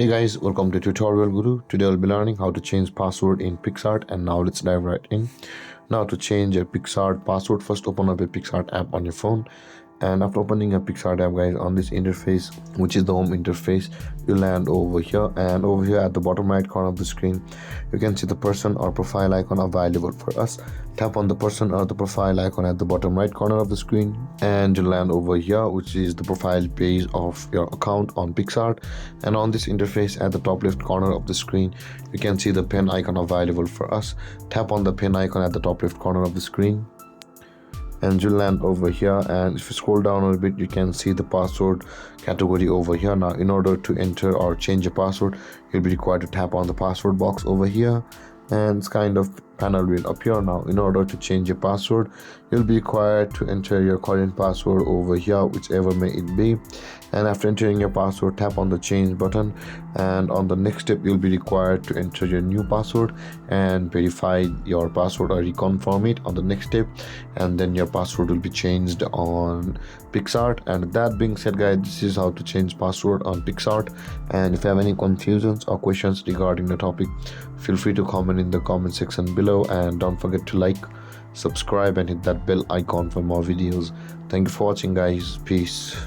Hey guys, welcome to Tutorial Guru. Today I'll be learning how to change password in Picsart, and now let's dive right in. Now to change a Picsart password, first open up a Picsart app on your phone, and after opening a Picsart app, guys, on this interface, which is the home interface, you land over here, and over here at the bottom right corner of the screen you can see the person or profile icon available for us. Tap on the person or the profile icon at the bottom right corner of the screen and you land over here, which is the profile page of your account on Picsart. And on this interface at the top left corner of the screen you can see the pen icon available for us. Tap on the pen icon at the top left corner of the screen and you'll land over here, and if you scroll down a little bit you can see the password category over here. Now in order to enter or change a password, you'll be required to tap on the password box over here, and it's kind of panel will appear. Now in order to change your password, you'll be required to enter your current password over here, whichever may it be, and after entering your password, tap on the change button, and on the next step you'll be required to enter your new password and verify your password or reconfirm it on the next step, and then your password will be changed on Picsart. And with that being said, guys, this is how to change password on Picsart. And if you have any confusions or questions regarding the topic, feel free to comment in the comment section below, and don't forget to like, subscribe and hit that bell icon for more videos. Thank you for watching, guys. Peace.